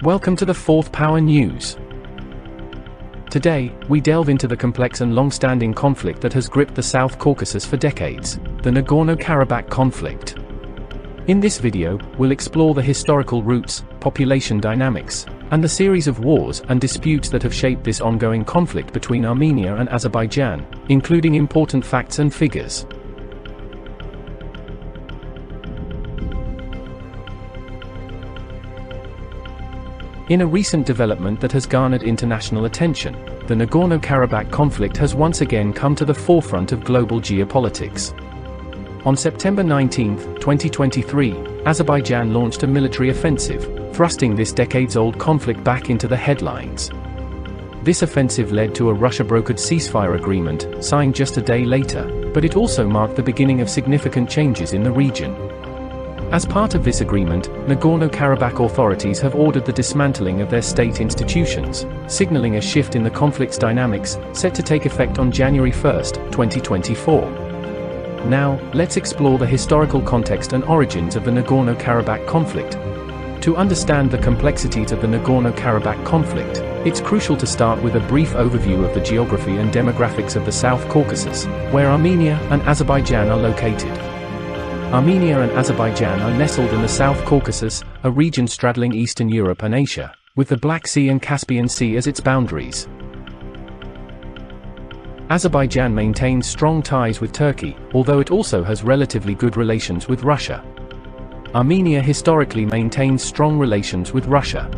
Welcome to the Fourth Power News. Today, we delve into the complex and long-standing conflict that has gripped the South Caucasus for decades, the Nagorno Karabakh conflict. In this video, we'll explore the historical roots, population dynamics, and the series of wars and disputes that have shaped this ongoing conflict between Armenia and Azerbaijan, including important facts and figures. In a recent development that has garnered international attention, the Nagorno Karabakh conflict has once again come to the forefront of global geopolitics. On September 19, 2023, Azerbaijan launched a military offensive, thrusting this decades-old conflict back into the headlines. This offensive led to a Russia-brokered ceasefire agreement, signed just a day later, but it also marked the beginning of significant changes in the region. As part of this agreement, Nagorno-Karabakh authorities have ordered the dismantling of their state institutions, signaling a shift in the conflict's dynamics, set to take effect on January 1, 2024. Now, let's explore the historical context and origins of the Nagorno-Karabakh conflict. To understand the complexities of the Nagorno-Karabakh conflict, it's crucial to start with a brief overview of the geography and demographics of the South Caucasus, where Armenia and Azerbaijan are located. Armenia and Azerbaijan are nestled in the South Caucasus, a region straddling Eastern Europe and Asia, with the Black Sea and Caspian Sea as its boundaries. Azerbaijan maintains strong ties with Turkey, although it also has relatively good relations with Russia. Armenia historically maintains strong relations with Russia.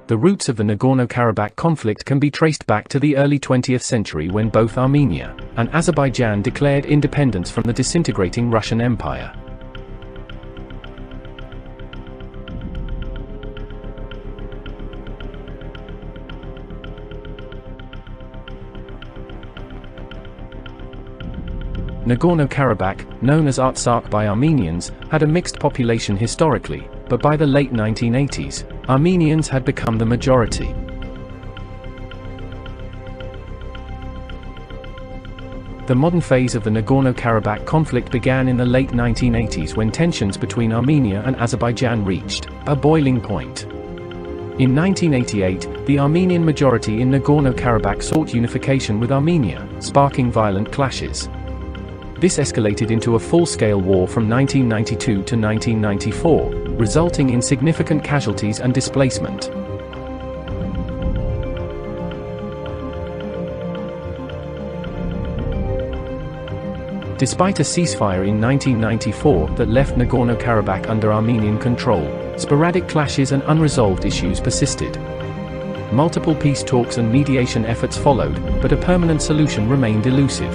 The roots of the Nagorno-Karabakh conflict can be traced back to the early 20th century when both Armenia and Azerbaijan declared independence from the disintegrating Russian Empire. Nagorno-Karabakh, known as Artsakh by Armenians, had a mixed population historically, but by the late 1980s, Armenians had become the majority. The modern phase of the Nagorno-Karabakh conflict began in the late 1980s when tensions between Armenia and Azerbaijan reached a boiling point. In 1988, the Armenian majority in Nagorno-Karabakh sought unification with Armenia, sparking violent clashes. This escalated into a full-scale war from 1992 to 1994, resulting in significant casualties and displacement. Despite a ceasefire in 1994 that left Nagorno-Karabakh under Armenian control, sporadic clashes and unresolved issues persisted. Multiple peace talks and mediation efforts followed, but a permanent solution remained elusive.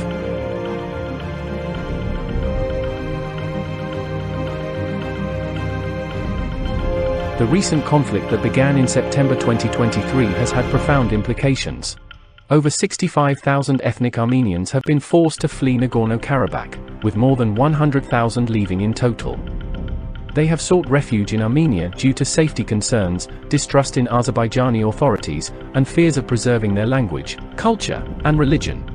The recent conflict that began in September 2023 has had profound implications. Over 65,000 ethnic Armenians have been forced to flee Nagorno-Karabakh, with more than 100,000 leaving in total. They have sought refuge in Armenia due to safety concerns, distrust in Azerbaijani authorities, and fears of preserving their language, culture, and religion.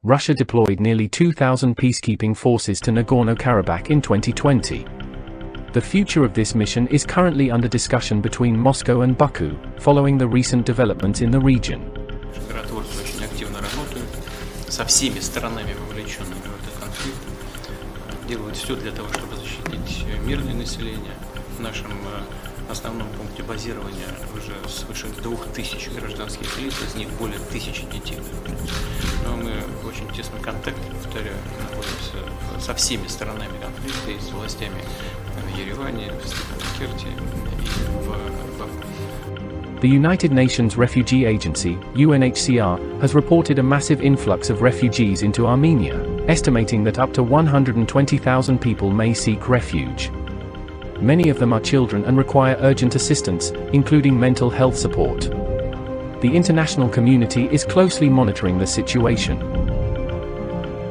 Russia deployed nearly 2,000 peacekeeping forces to Nagorno-Karabakh in 2020. The future of this mission is currently under discussion between Moscow and Baku, following the recent developments in the region. Миротворцы очень активно работают со всеми сторонами, вовлеченными в этот конфликт, делают все для того, чтобы защитить мирное население. В нашем основном пункте базирования уже свыше 2000 гражданских лиц, из них более 1000 детей. Но мы в очень тесном контакте, повторяю, находимся со всеми сторонами конфликта и с властями в Ереване, в Степанакерте и в Баку. The United Nations Refugee Agency, UNHCR, has reported a massive influx of refugees into Armenia, estimating that up to 120,000 people may seek refuge. Many of them are children and require urgent assistance, including mental health support. The international community is closely monitoring the situation.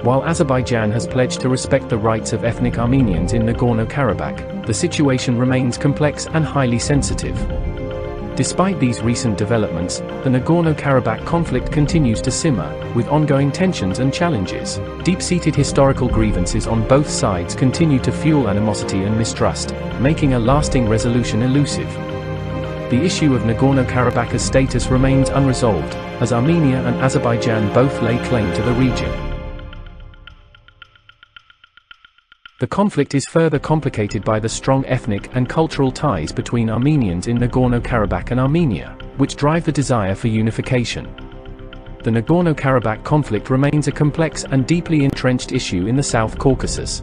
While Azerbaijan has pledged to respect the rights of ethnic Armenians in Nagorno-Karabakh, the situation remains complex and highly sensitive. Despite these recent developments, the Nagorno Karabakh conflict continues to simmer, with ongoing tensions and challenges. Deep-seated historical grievances on both sides continue to fuel animosity and mistrust, making a lasting resolution elusive. The issue of Nagorno-Karabakh's status remains unresolved, as Armenia and Azerbaijan both lay claim to the region. The conflict is further complicated by the strong ethnic and cultural ties between Armenians in Nagorno-Karabakh and Armenia, which drive the desire for unification. The Nagorno-Karabakh conflict remains a complex and deeply entrenched issue in the South Caucasus.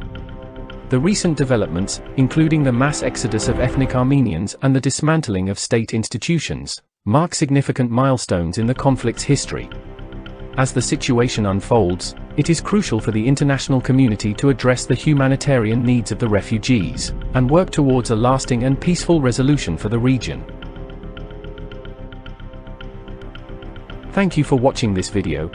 The recent developments, including the mass exodus of ethnic Armenians and the dismantling of state institutions, mark significant milestones in the conflict's history. As the situation unfolds, it is crucial for the international community to address the humanitarian needs of the refugees, and work towards a lasting and peaceful resolution for the region. Thank you for watching this video.